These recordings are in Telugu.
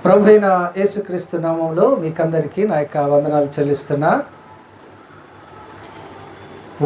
ప్రభు అయిన యేసుక్రీస్తు నామంలో మీకందరికీ నా యొక్క వందనాలు చెల్లిస్తున్నా.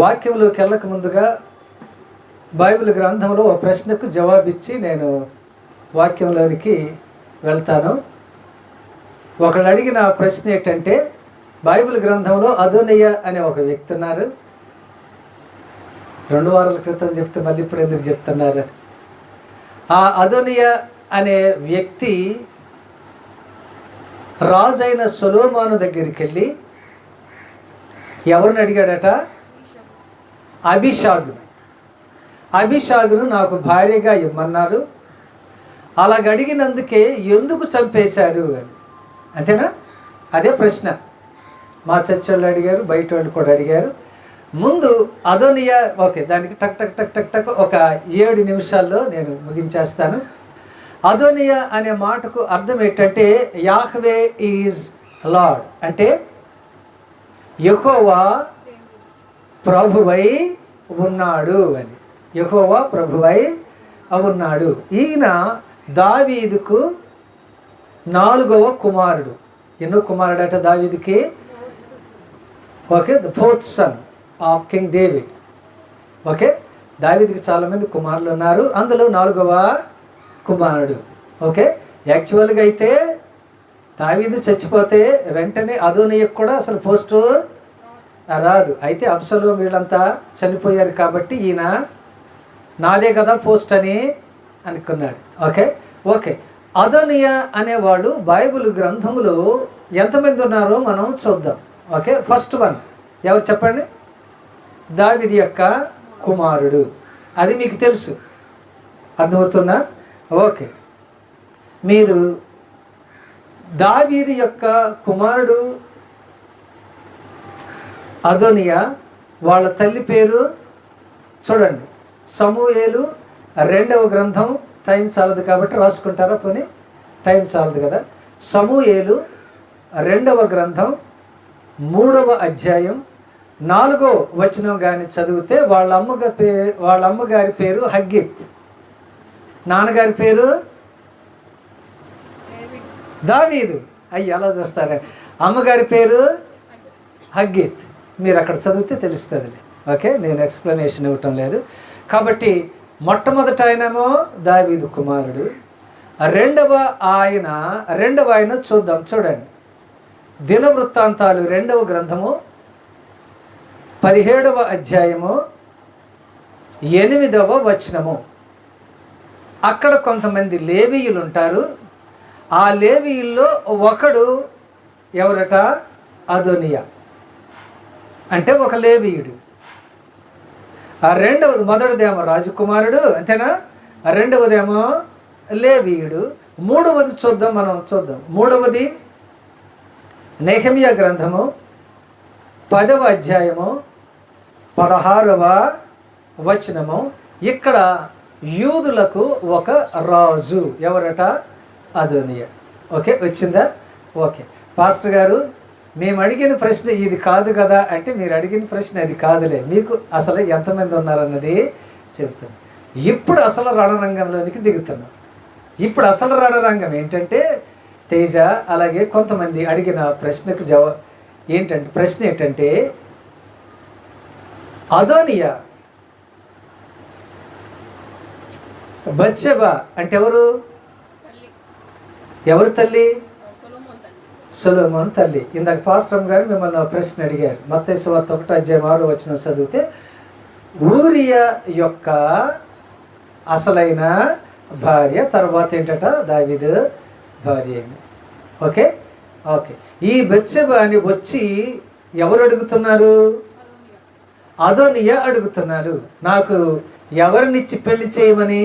వాక్యంలోకి వెళ్ళక ముందుగా బైబిల్ గ్రంథంలో ఒక ప్రశ్నకు జవాబిచ్చి నేను వాక్యంలోనికి వెళ్తాను. ఒకళ్ళు అడిగిన ప్రశ్న ఏంటంటే, బైబిల్ గ్రంథంలో అదోనియా అనే ఒక వ్యక్తి ఉన్నారు. 2 వారాల క్రితం చెప్తే మళ్ళీ ఇప్పుడు ఎందుకు చెప్తున్నారు? ఆ అదోనియా అనే వ్యక్తి రాజు అయిన సొలొమోను దగ్గరికి వెళ్ళి ఎవరిని అడిగాడట? అబీషాగును నాకు భార్యగా ఇమ్మన్నాడు. అలాగ అడిగినందుకే ఎందుకు చంపేశాడు అని. అంతేనా? అదే ప్రశ్న. మా చర్చ్ వాళ్ళు అడిగారు, బయట వాళ్ళు కూడా అడిగారు. ముందు అదోనియా, ఓకే, దానికి టక్ టక్ టక్ టక్ టక్ ఒక 7 నిమిషాల్లో నేను ముగించేస్తాను. అదోనియా అనే మాటకు అర్థం ఏంటంటే, యాహ్వే ఈజ్ లార్డ్, అంటే యెహోవా ప్రభువై ఉన్నాడు అని. యెహోవా ప్రభువై ఉన్నాడు. ఈయన దావీదుకు 4వ కుమారుడు. ఎన్నో కుమారుడట దావీదుకి? Okay, the 4th son of king David. Okay, దావీదుకి చాలామంది కుమారులు ఉన్నారు, అందులో 4వ కుమారుడు. ఓకే, యాక్చువల్గా అయితే దావీదు చచ్చిపోతే వెంటనే అదోనియాకు కూడా అసలు పోస్టు రాదు. అయితే అబ్షలోము వీళ్ళంతా చనిపోయారు కాబట్టి ఈయన నాదే కదా పోస్ట్ అని అనుకున్నాడు. ఓకే ఓకే అదోనియా అనేవాడు బైబిల్ గ్రంథంలో ఎంతమంది ఉన్నారో మనం చూద్దాం. ఓకే, ఫస్ట్ వన్ ఎవరు చెప్పండి? దావీదు యొక్క కుమారుడు. అది మీకు తెలుసు, అర్థమవుతుందా? ఓకే, మీరు దావీదు యొక్క కుమారుడు అదోనియా, వాళ్ళ తల్లి పేరు చూడండి, సమూయేలు 2వ గ్రంథం. టైం చాలదు కాబట్టి రాసుకుంటారా? పోనీ టైం చాలదు కదా. సమూయేలు 2వ గ్రంథం 3వ అధ్యాయం 4వ వచనం కానీ చదివితే వాళ్ళ అమ్మగారి పేరు హగ్గీత్, నాన్నగారి పేరు దావీదు. అయ్యి ఎలా చూస్తారా? అమ్మగారి పేరు హగ్గీత్. మీరు అక్కడ చదివితే తెలుస్తుంది. ఓకే, నేను ఎక్స్ప్లెనేషన్ ఇవ్వటం లేదు కాబట్టి. మొట్టమొదట ఆయనేమో దావీదు కుమారుడు. రెండవ ఆయన చూద్దాం. చూడండి, దినవృత్తాంతాలు 2వ గ్రంథము 17వ అధ్యాయము 8వ వచనము. అక్కడ కొంతమంది లేవీయులు ఉంటారు. ఆ లేవీయుల్లో ఒకడు ఎవరట? అదోనియా, అంటే ఒక లేవీయుడు. మొదటిదేమో రాజకుమారుడు, అంతేనా? రెండవదేమో లేవీయుడు. మూడవది చూద్దాం. 3వది నెహెమ్యా గ్రంథము 10వ అధ్యాయము 16వ వచనము. ఇక్కడ యూదులకు ఒక రాజు ఎవరట? అదోనియా. ఓకే, వచ్చిందా? ఓకే, పాస్టర్ గారు మేము అడిగిన ప్రశ్న ఇది కాదు కదా అంటే, మీరు అడిగిన ప్రశ్న అది కాదులే, మీకు అసలు ఎంతమంది ఉన్నారన్నది చెప్తాను. ఇప్పుడు అసలు రణరంగంలోనికి దిగుతున్నాం. ఇప్పుడు అసలు రణరంగం ఏంటంటే, తేజ అలాగే కొంతమంది అడిగిన ప్రశ్నకు ప్రశ్న ఏంటంటే, అదోనియా బత్షెబ అంటే ఎవరు తల్లి? సొలొమోను తల్లి. ఇందాక పాస్టర్ గారు మిమ్మల్ని ప్రశ్న అడిగారు. మత్తయి సువార్త 1వ అధ్యాయం 6వ వచనం చదివితే, ఊరియా యొక్క అసలైన భార్య, తర్వాత ఏంటట? దావీదు భార్య అయింది. ఓకే ఓకే ఈ బత్షెబ అని వచ్చి ఎవరు అడుగుతున్నారు? అదోనియా అడుగుతున్నారు, నాకు ఎవరినిచ్చి పెళ్లి చేయమని.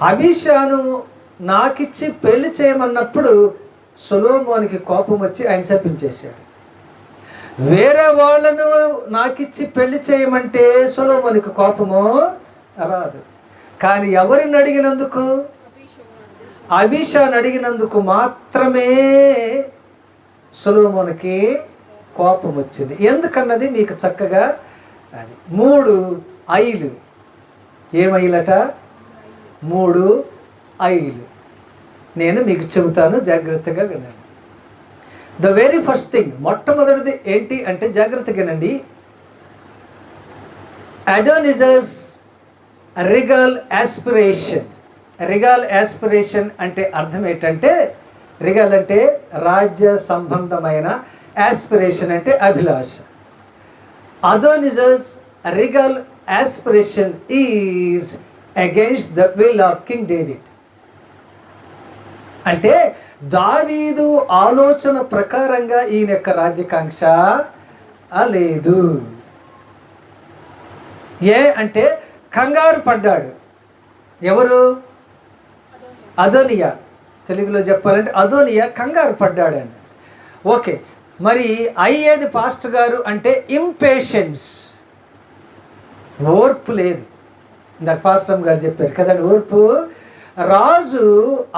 అబీషాను నాకిచ్చి పెళ్లి చేయమన్నప్పుడు సొలొమోనుకి కోపం వచ్చి ఆయన శపించేశాడు. వేరే వాళ్ళను నాకిచ్చి పెళ్లి చేయమంటే సొలొమోనుకి కోపము రాదు. కానీ ఎవరిని అడిగినందుకు? అబీషాను అడిగినందుకు మాత్రమే సొలొమోనుకి కోపం వచ్చింది. ఎందుకన్నది మీకు చక్కగా అది 3 ఐలు. ఏమైలట? 3 ఐలు. నేను మీకు చెబుతాను, జాగ్రత్తగా వినండి. ద వెరీ ఫస్ట్ థింగ్, మొట్టమొదటిది ఏంటి అంటే జాగ్రత్తగా వినండి. అడోనిజస్ రిగల్ యాస్పిరేషన్. రిగల్ యాస్పిరేషన్ అంటే అర్థం ఏంటంటే, రిగల్ అంటే రాజ్య సంబంధమైన, యాస్పిరేషన్ అంటే అభిలాష. Adonijah's regal aspiration is against the will of king David. అంటే దావీదు ఆలోచన ప్రకారంగా ఈయన యొక్క రాజ్యకాంక్ష లేదు. ఏ అంటే కంగారు పడ్డాడు. ఎవరు? అదోనియా. తెలుగులో చెప్పాలంటే అదోనియా కంగారు పడ్డాడండి. ఓకే, మరి అయ్యేది పాస్టర్ గారు అంటే ఇంపేషెన్స్, ఓర్పు లేదు. ఇందాక పాస్టర్ గారు చెప్పారు కదండి, ఓర్పు. రాజు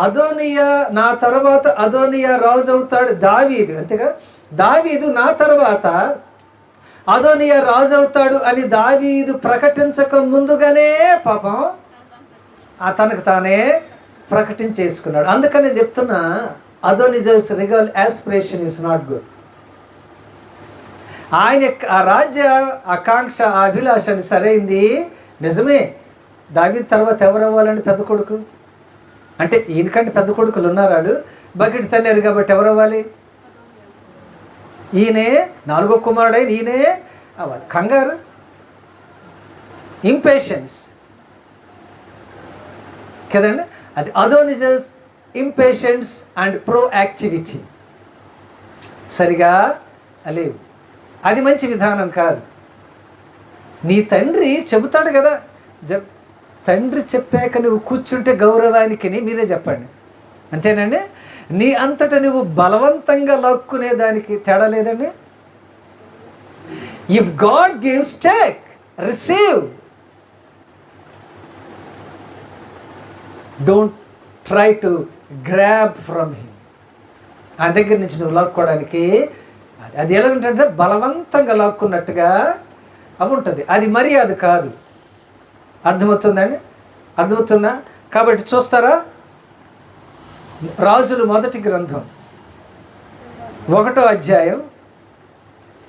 అదోనియా, నా తర్వాత అదోనియా రాజు అవుతాడు దావీదు, అంతేగా. దావీదు నా తర్వాత అదోనియా రాజు అవుతాడు అని దావీదు ప్రకటించక ముందుగానే పాపం తనకు తానే ప్రకటించేసుకున్నాడు. అందుకనే చెప్తున్నా, అదోనిజస్ రిగల్ యాస్పిరేషన్ ఇస్ నాట్ గుడ్. ఆయన ఆ రాజ్య ఆకాంక్ష, ఆ అభిలాష సరైంది, నిజమే. దావీదు తర్వాత ఎవరు అవ్వాలండి? పెద్ద కొడుకు. అంటే ఈయనకంటే పెద్ద కొడుకులు ఉన్నారు, వాళ్ళు బకెట్ తన్నారు కాబట్టి ఎవరు అవ్వాలి? ఈయనే 4వ కుమారుడైన ఈయనే అవ్వాలి. కంగారు, ఇంపేషెన్స్ కదండి. అది అదోనిజస్ ఇంపేషెన్స్ అండ్ ప్రోయాక్టివిటీ సరిగా లేవు. అది మంచి విధానం కాదు. నీ తండ్రి చెబుతాడు కదా, తండ్రి చెప్పాక నువ్వు కూర్చుంటే గౌరవానికి, మీరే చెప్పండి, అంతేనండి. నీ అంతటా నువ్వు బలవంతంగా లాక్కునే దానికి తేడా లేదండి. If God gives, take, receive. Don't try to grab from him. ఆయన దగ్గర నుంచి నువ్వు లాక్కోవడానికి అది ఎలా ఉంటుందంటే బలవంతంగా లాక్కున్నట్టుగా అవి ఉంటుంది. అది మర్యాద కాదు. అర్థమవుతుందండి? అర్థమవుతుందా? కాబట్టి చూస్తారా, రాజులు మొదటి గ్రంథం 1వ అధ్యాయం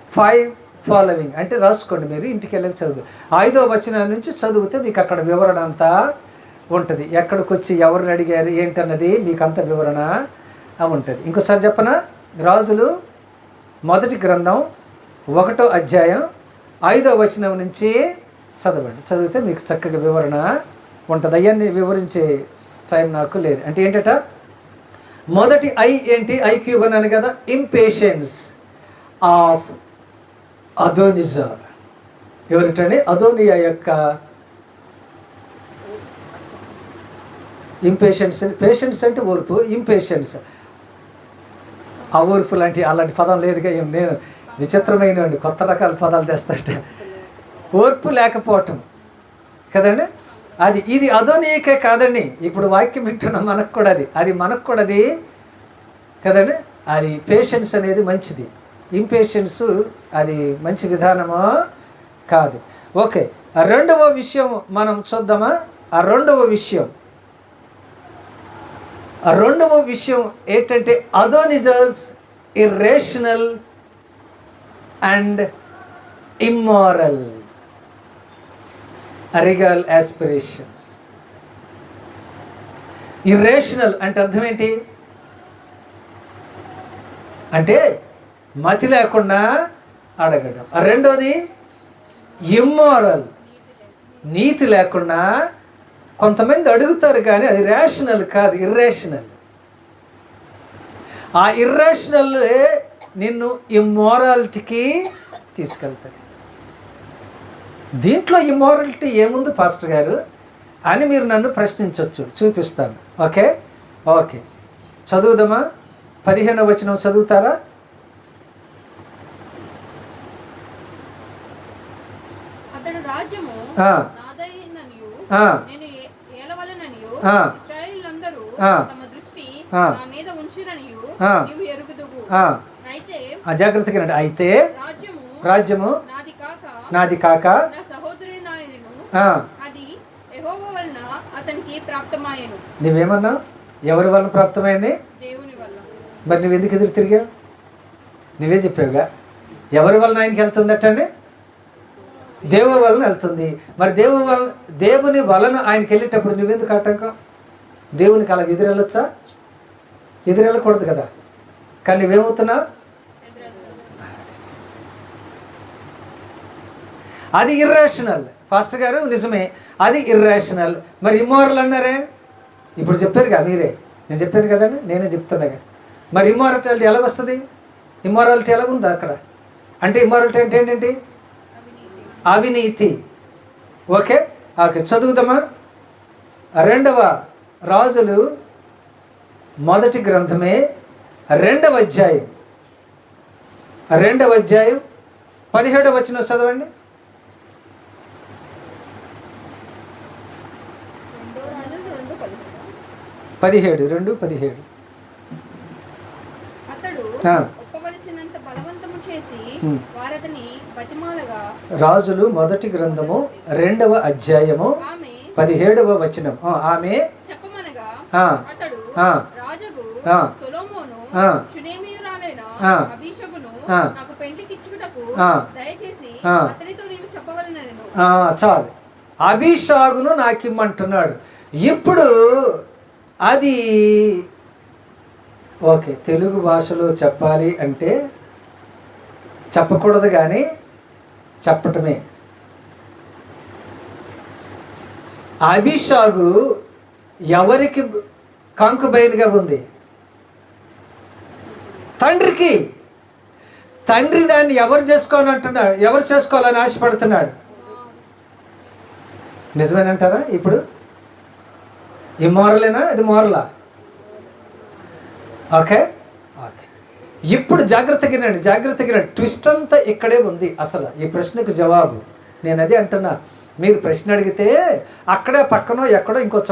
5 ఫాలోవింగ్ అంటే రాసుకోండి, మీరు ఇంటికి వెళ్ళక చదువు. 5వ వచనం నుంచి చదివితే మీకు అక్కడ వివరణ అంతా ఉంటుంది. ఎక్కడికి వచ్చి ఎవరిని అడిగారు ఏంటన్నది మీకు అంత వివరణ ఉంటుంది. ఇంకోసారి చెప్పనా, రాజులు మొదటి గ్రంథం 1వ అధ్యాయం 5వ వచనం నుంచి చదవండి. చదివితే మీకు చక్కగా వివరణ ఉంటుంది. అవన్నీ వివరించే టైం నాకు లేదు. అంటే ఏంటట, మొదటి ఐ ఏంటి? ఐక్యూబ్ అన్నాను కదా. Impatience of అదోనిజా. ఎవరిటండి? అదోనియా యొక్క ఇంపేషెన్స్. పేషెన్స్ అంటే ఓర్పు, ఇంపేషెన్స్ ఆ ఓర్పు లాంటి అలాంటి పదం లేదుగా. నేను విచిత్రమైనవండి, కొత్త రకాల పదాలు తెస్తాట. ఓర్పు లేకపోవటం కదండి. ఇది అదోనియాకే కాదండి, ఇప్పుడు వాక్యం వింటున్నాం మనకు కూడా అది మనకు కూడా అది కదండి. అది పేషెన్స్ అనేది మంచిది, ఇంపేషెన్స్ అది మంచి విధానమో కాదు. ఓకే, రెండవ విషయం మనం చూద్దామా. ఆ రెండవ విషయం ఏంటంటే Adonijah's irrational and immoral regal aspiration. Irrational అంటే అర్థం ఏంటి? అంటే మతి లేకుండా అడగడం. రెండోది ఇమ్మారల్, నీతి లేకుండా. కొంతమంది అడుగుతారు కానీ అది రేషనల్ కాదు, ఇర్రేషనల్. ఆ ఇర్రేషనల్ నిన్ను ఇమ్మోరాలిటీకి తీసుకెళ్తుంది. దీంట్లో ఇమ్మోరాలిటీ ఏముంది పాస్టర్ గారు అని మీరు నన్ను ప్రశ్నించవచ్చు, చూపిస్తాను. ఓకే, చదువుదామా. 15వ వచనం చదువుతారా? అతడు రాజ్యము నాదైననియు నేను ఏలవలెననియు ఇశ్రాయేలులందరూ తమ దృష్టి నా మీద ఉంచిరనియు నీవు ఎరుగుదువు. అయితే జాగ్రత్తగా రండి. అయితే రాజ్యము నాది కాక నా సహోదరుని నాయనను అది యెహోవా వలన అతనికి ప్రాప్తమాయెను. నువ్వేమన్నా? ఎవరి వలన ప్రాప్తమైంది? దేవుని వల్ల. మరి నువ్వు ఎందుకు ఎదురు తిరిగావు? నువ్వే చెప్పావుగా ఎవరి వలన ఆయనకి వెళ్తుందటండి? దేవుని వలన వెళ్తుంది. మరి దేవుని వలన ఆయనకి వెళ్ళేటప్పుడు నువ్వెందుకు ఆటంకం? దేవునికి అలా ఎదురెళ్ళొచ్చా? ఎదురెళ్ళకూడదు కదా. కానీ నువ్వేమవుతున్నావు? అది ఇర్రేషనల్. పాస్టర్ గారు నిజమే, అది ఇర్రేషనల్. మరి ఇమ్మోరల్ అన్నారే, ఇప్పుడు చెప్పారుగా మీరే, నేను చెప్పాను కదండి, నేనే చెప్తున్నాగా. మరి ఇమ్మోరాలిటీ ఎలాగొస్తుంది? ఇమ్మోరాలిటీ ఎలాగుంది అక్కడ? అంటే ఇమ్మోరాలిటీ అంటే ఏంటండి? అవినీతి. ఓకే ఓకే, చదువుదామా? 2వ రాజులు మొదటి గ్రంథమే 2వ అధ్యాయం 17వ వచనం చదవండి. 2:17. అతడు ఒప్పవలసినంత బలవంతము చేసి వారతని బతిమాలగా. రాజులు మొదటి గ్రంథము 2వ అధ్యాయము 17వ వచనం. ఆమె చెప్పమనగా అతడు రాజుకు సొలొమోను షూనేమీయురాలైన అబీషగును నాకు పెండ్లికిచ్చుటకు దయచేసి అతనితో నీవు చెప్పవలెనెను. చాలు, అబీషాగును నాకిమ్మంటున్నాడు. ఇప్పుడు అది ఓకే, తెలుగు భాషలో చెప్పాలి అంటే చెప్పకూడదు కానీ చెప్పటమే. అబీషాగు ఎవరికి కాంకుబైన్గా ఉంది? తండ్రికి. తండ్రి దాన్ని ఎవరు చేసుకోవాలంటున్నాడు? ఎవరు చేసుకోవాలని ఆశపడుతున్నాడు? నిజమేనంటారా? ఇప్పుడు ఈ మోరలేనా, ఇది మోరలా? ఓకే ఓకే, ఇప్పుడు జాగ్రత్తగా ట్విస్ట్ అంతా ఇక్కడే ఉంది. అసలు ఈ ప్రశ్నకు జవాబు నేను అదే అంటున్నా. మీరు ప్రశ్న అడిగితే అక్కడే పక్కనో ఎక్కడో ఇంకో